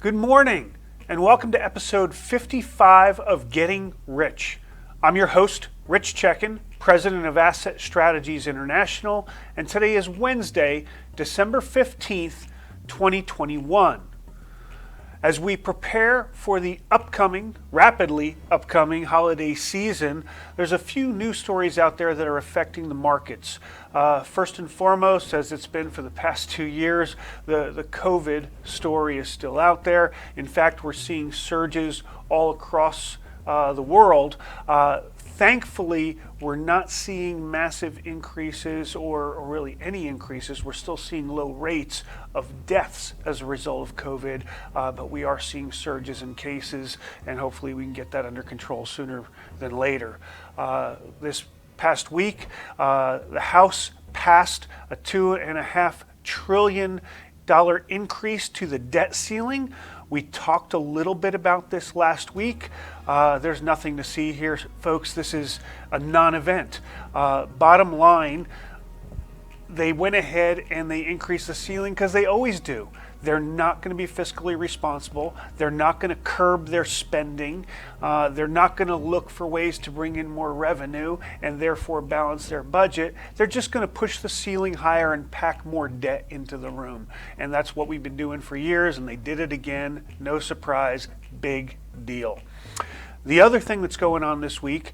Good morning, and welcome to episode 55 of Getting Rich. I'm your host, Rich Checkan, president of Asset Strategies International, and today is Wednesday, December 15th, 2021. As we prepare for the rapidly upcoming holiday season, there's a few news stories out there that are affecting the markets. First and foremost, as it's been for the past 2 years, the COVID story is still out there. In fact, we're seeing surges all across the world. Thankfully, we're not seeing massive increases or really any increases. We're still seeing low rates of deaths as a result of COVID, but we are seeing surges in cases, and hopefully we can get that under control sooner than later. This past week, the House passed a $2.5 trillion increase to the debt ceiling. We talked a little bit about this last week. There's nothing to see here, folks. This is a non-event. Bottom line, they went ahead and they increased the ceiling because they always do. They're not going to be fiscally responsible. They're not going to curb their spending. They're not going to look for ways to bring in more revenue and therefore balance their budget. They're just going to push the ceiling higher and pack more debt into the room. And that's what we've been doing for years, and they did it again. No surprise, big deal. The other thing that's going on this week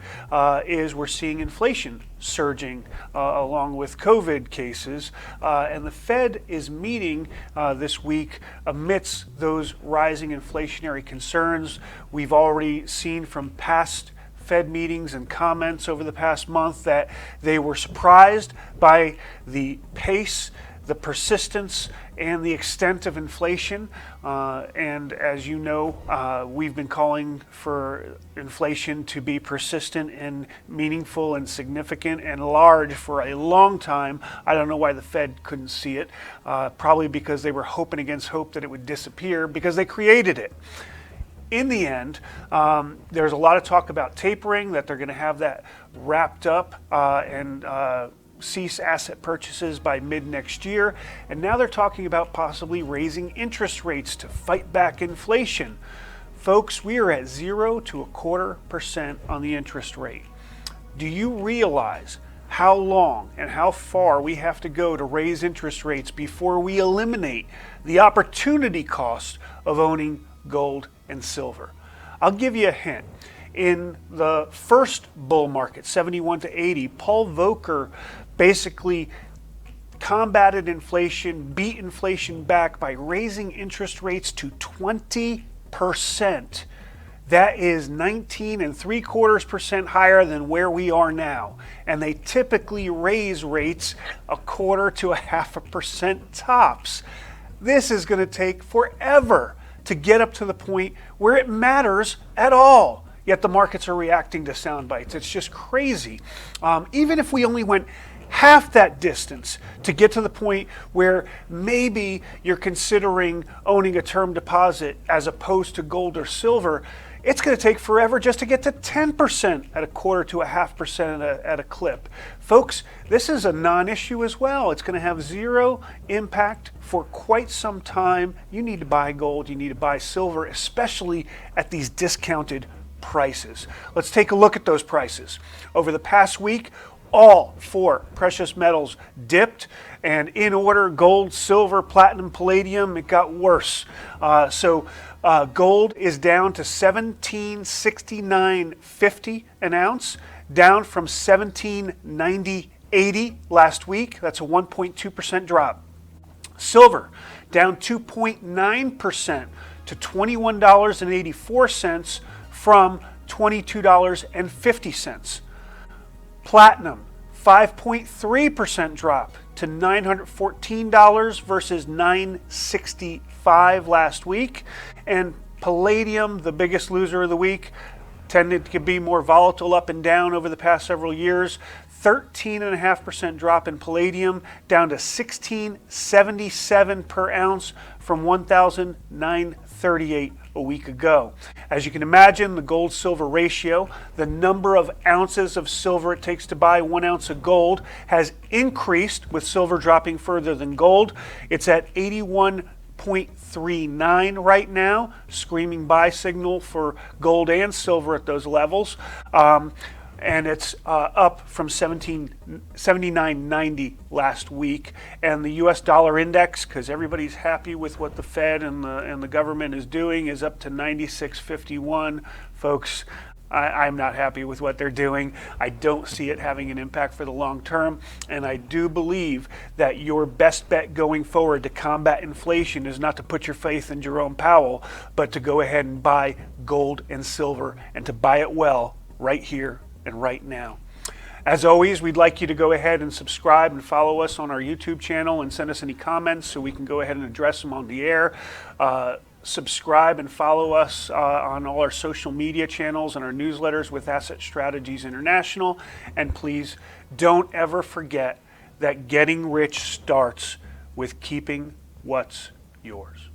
is we're seeing inflation surging along with COVID cases, and the Fed is meeting this week amidst those rising inflationary concerns. We've already seen from past Fed meetings and comments over the past month that they were surprised by the pace, the persistence, and the extent of inflation. And as you know, we've been calling for inflation to be persistent and meaningful and significant and large for a long time. I don't know why the Fed couldn't see it. Probably because they were hoping against hope that it would disappear because they created it. In the end, there's a lot of talk about tapering, that they're going to have that wrapped up and cease asset purchases by mid next year, and now they're talking about possibly raising interest rates to fight back inflation. Folks, we are at 0 to 0.25% on the interest rate. Do you realize how long and how far we have to go to raise interest rates before we eliminate the opportunity cost of owning gold and silver? I'll give you a hint. In the first bull market, 71 to 80, Paul Volcker basically combated inflation, beat inflation back by raising interest rates to 20%. That is 19.75% higher than where we are now. And they typically raise rates 1/4 to 0.5% tops. This is going to take forever to get up to the point where it matters at all. Yet the markets are reacting to sound bites. It's just crazy. Even if we only went half that distance to get to the point where maybe you're considering owning a term deposit as opposed to gold or silver, it's going to take forever just to get to 10% at 1/4 to 0.5% at a clip. Folks, this is a non-issue as well. It's going to have zero impact for quite some time. You need to buy gold, you need to buy silver, especially at these discounted prices. Let's take a look at those prices. Over the past week, all 4 precious metals dipped, and in order, gold, silver, platinum, palladium, it got worse. Gold is down to $1769.50 an ounce, down from $1790.80 last week. That's a 1.2% drop. Silver down 2.9% to $21.84 from $22.50. Platinum, 5.3% drop to $914 versus $965 last week. And palladium, the biggest loser of the week, tended to be more volatile up and down over the past several years. 13.5% drop in palladium, down to $1677 per ounce from $1,938 a week ago. As you can imagine, the gold-silver ratio, the number of ounces of silver it takes to buy 1 ounce of gold, has increased with silver dropping further than gold. It's at 81 0.39 right now, screaming buy signal for gold and silver at those levels. And it's up from 79.90 last week. And the U.S. dollar index, because everybody's happy with what the Fed and the government is doing, is up to 96.51. Folks, I'm not happy with what they're doing. I don't see it having an impact for the long term, and I do believe that your best bet going forward to combat inflation is not to put your faith in Jerome Powell, but to go ahead and buy gold and silver, and to buy it well right here and right now. As always, we'd like you to go ahead and subscribe and follow us on our YouTube channel and send us any comments so we can go ahead and address them on the air. Subscribe and follow us on all our social media channels and our newsletters with Asset Strategies International. And please don't ever forget that getting rich starts with keeping what's yours.